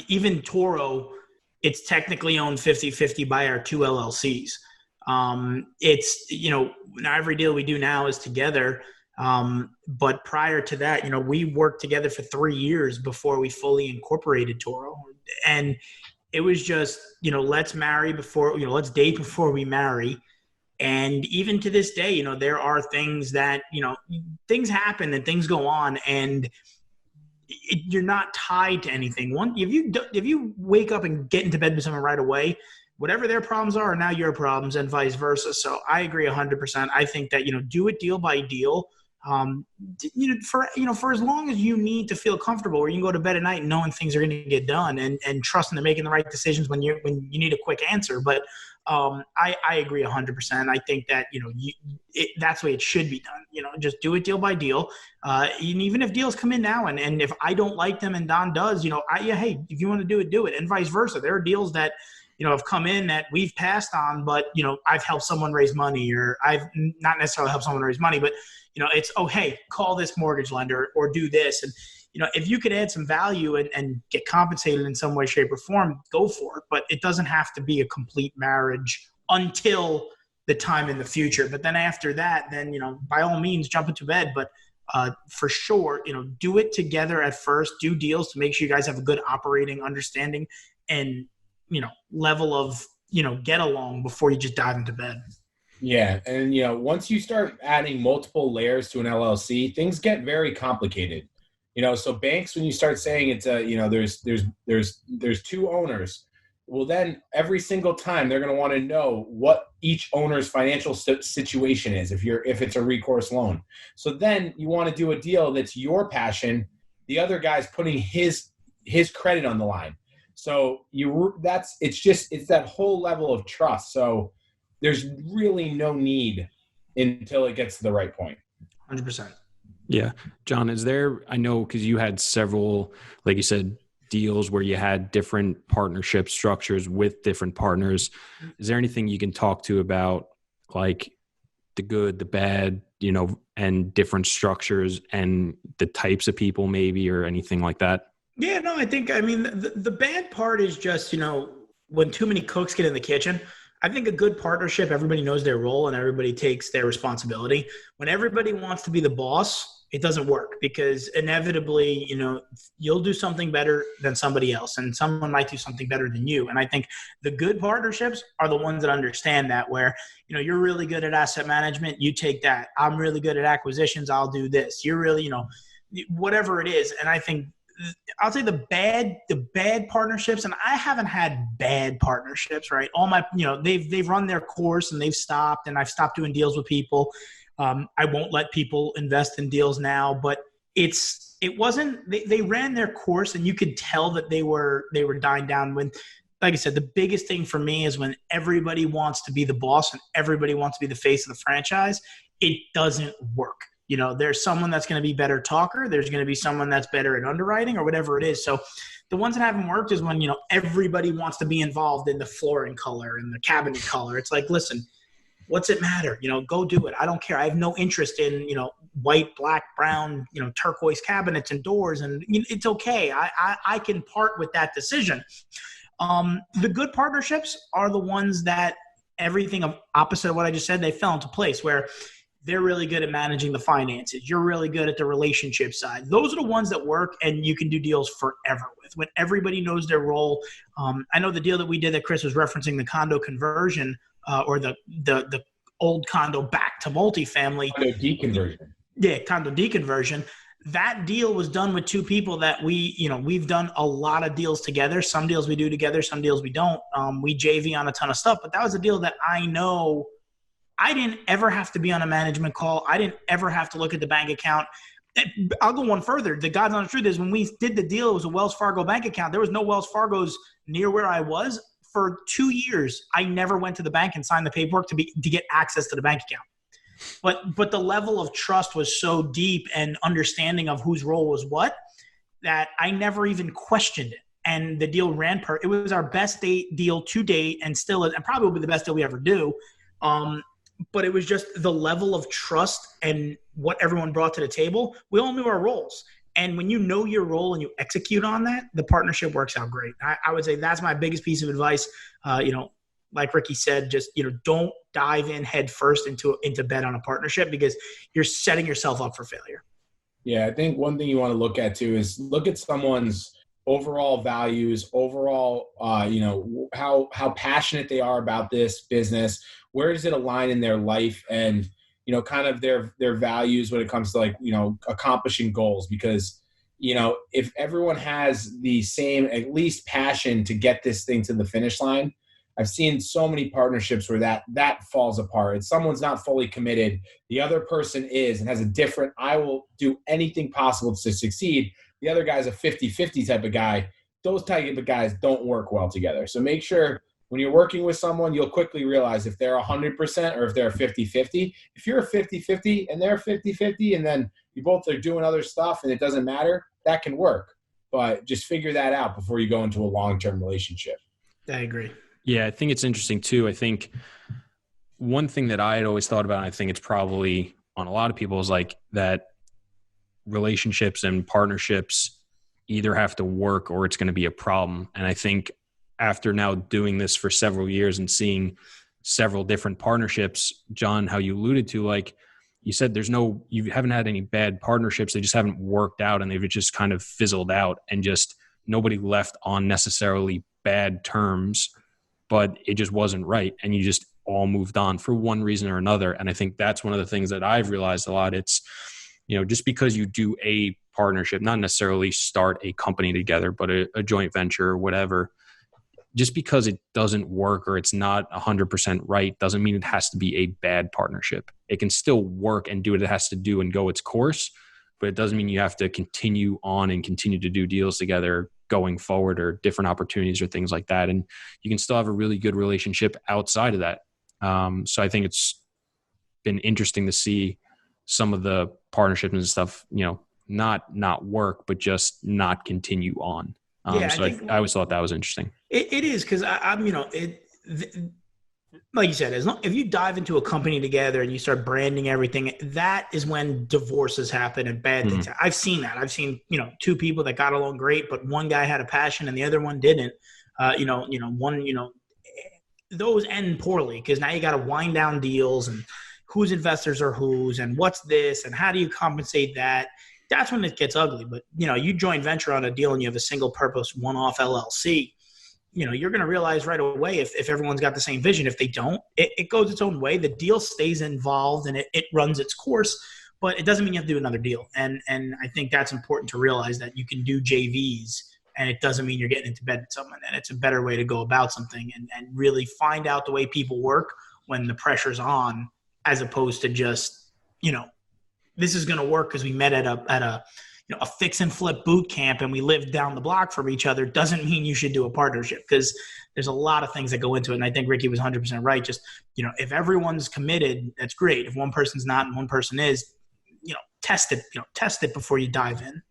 even Toro, it's technically owned 50-50 by our two LLCs. It's, not every deal we do now is together. But prior to that, we worked together for 3 years before we fully incorporated Toro. And it was just, let's marry before, let's date before we marry. And even to this day, there are things that, things happen and things go on, and you're not tied to anything. If you wake up and get into bed with someone right away, whatever their problems are now your problems, and vice versa. So I agree 100%. I think that, do it deal by deal. For as long as you need to feel comfortable, where you can go to bed at night knowing things are going to get done, and trusting they're making the right decisions when you need a quick answer. But I agree 100%. I think that, that's the way it should be done. Just do it deal by deal. And even if deals come in now, and if I don't like them and Don does, hey, if you want to do it, do it. And vice versa. There are deals that, have come in that we've passed on, but, I've helped someone raise money, or I've not necessarily helped someone raise money, but, it's, oh, hey, call this mortgage lender or do this. And, if you could add some value and get compensated in some way, shape, or form, go for it. But it doesn't have to be a complete marriage until the time in the future. But then after that, then, by all means, jump into bed. But for sure, do it together at first. Do deals to make sure you guys have a good operating understanding and, level of, get along before you just dive into bed. Yeah. And, once you start adding multiple layers to an LLC, things get very complicated. So banks, when you start saying it's there's two owners, well, then every single time they're going to want to know what each owner's financial situation is if it's a recourse loan. So then you want to do a deal that's your passion. The other guy's putting his credit on the line. So it's that whole level of trust. So there's really no need until it gets to the right point. 100%. Yeah. John, I know because you had several, like you said, deals where you had different partnership structures with different partners. Is there anything you can talk to about like the good, the bad, and different structures and the types of people maybe, or anything like that? Yeah, no, the bad part is just, when too many cooks get in the kitchen. I think a good partnership, everybody knows their role and everybody takes their responsibility. When everybody wants to be the boss, it doesn't work, because inevitably, you'll do something better than somebody else, and someone might do something better than you. And I think the good partnerships are the ones that understand that, where, you're really good at asset management, you take that. I'm really good at acquisitions, I'll do this. You're really, whatever it is. And I think I'll say the bad partnerships, and I haven't had bad partnerships, right? All my, they've run their course and they've stopped, and I've stopped doing deals with people. I won't let people invest in deals now, but they ran their course, and you could tell that they were dying down. When, like I said, the biggest thing for me is when everybody wants to be the boss and everybody wants to be the face of the franchise, it doesn't work. There's someone that's going to be better talker. There's going to be someone that's better at underwriting or whatever it is. So the ones that haven't worked is when, everybody wants to be involved in the flooring color and the cabinet color. It's like, listen, what's it matter? Go do it. I don't care. I have no interest in, white, black, brown, turquoise cabinets and doors. And it's okay. I can part with that decision. The good partnerships are the ones that everything opposite of what I just said, they fell into place, where they're really good at managing the finances. You're really good at the relationship side. Those are the ones that work, and you can do deals forever with, when everybody knows their role. I know the deal that we did that Chris was referencing, the condo conversion, or the old condo back to multifamily. Condo deconversion. Yeah, condo deconversion. That deal was done with two people that we've done a lot of deals together. Some deals we do together, some deals we don't. We JV on a ton of stuff, but that was a deal that I know I didn't ever have to be on a management call. I didn't ever have to look at the bank account. I'll go one further. The God's honest truth is, when we did the deal, it was a Wells Fargo bank account. There was no Wells Fargo's near where I was. For 2 years, I never went to the bank and signed the paperwork to get access to the bank account. But the level of trust was so deep, and understanding of whose role was what, that I never even questioned it. And the deal ran it was our best deal to date, and still, and probably will be the best deal we ever do. But it was just the level of trust and what everyone brought to the table. We all knew our roles. And when you know your role and you execute on that, the partnership works out great. I would say that's my biggest piece of advice. Like Ricky said, just, don't dive in head first into bet on a partnership, because you're setting yourself up for failure. Yeah, I think one thing you want to look at too is look at someone's overall values, overall, how passionate they are about this business. Where does it align in their life, and kind of their values when it comes to accomplishing goals? Because if everyone has the same at least passion to get this thing to the finish line, I've seen so many partnerships where that falls apart. If someone's not fully committed, the other person is and has a different, I will do anything possible to succeed. The other guy's a 50-50 type of guy. Those type of guys don't work well together. So make sure when you're working with someone, you'll quickly realize if they're 100% or if they're 50-50. If you're a 50-50 and they're 50-50, and then you both are doing other stuff and it doesn't matter, that can work. But just figure that out before you go into a long-term relationship. I agree. Yeah, I think it's interesting too. I think one thing that I had always thought about, and I think it's probably on a lot of people, is like that relationships and partnerships either have to work or it's going to be a problem. And I think after now doing this for several years and seeing several different partnerships, John, how you alluded to, like you said, you haven't had any bad partnerships. They just haven't worked out, and they've just kind of fizzled out, and just nobody left on necessarily bad terms, but it just wasn't right. And you just all moved on for one reason or another. And I think that's one of the things that I've realized a lot. It's, just because you do a partnership, not necessarily start a company together, but a joint venture or whatever, just because it doesn't work or it's not 100% right doesn't mean it has to be a bad partnership. It can still work and do what it has to do and go its course, but it doesn't mean you have to continue on and continue to do deals together going forward, or different opportunities or things like that. And you can still have a really good relationship outside of that. So I think it's been interesting to see some of the partnerships and stuff, not work, but just not continue on. I always thought that was interesting. It is, because like you said, if you dive into a company together and you start branding everything, that is when divorces happen and bad things. I've seen that. I've seen, two people that got along great, but one guy had a passion and the other one didn't. Those end poorly, because now you got to wind down deals and whose investors are whose and what's this and how do you compensate that. That's when it gets ugly. But, you joint venture on a deal and you have a single purpose one-off LLC, you're going to realize right away if everyone's got the same vision. If they don't, it goes its own way. The deal stays involved and it runs its course, but it doesn't mean you have to do another deal. And I think that's important to realize, that you can do JVs and it doesn't mean you're getting into bed with someone. And it's a better way to go about something and really find out the way people work when the pressure's on, as opposed to just, this is going to work because we met at a fix and flip boot camp and we lived down the block from each other, doesn't mean you should do a partnership, because there's a lot of things that go into it. And I think Ricky was 100% right. Just, if everyone's committed, that's great. If one person's not and one person is, test it before you dive in.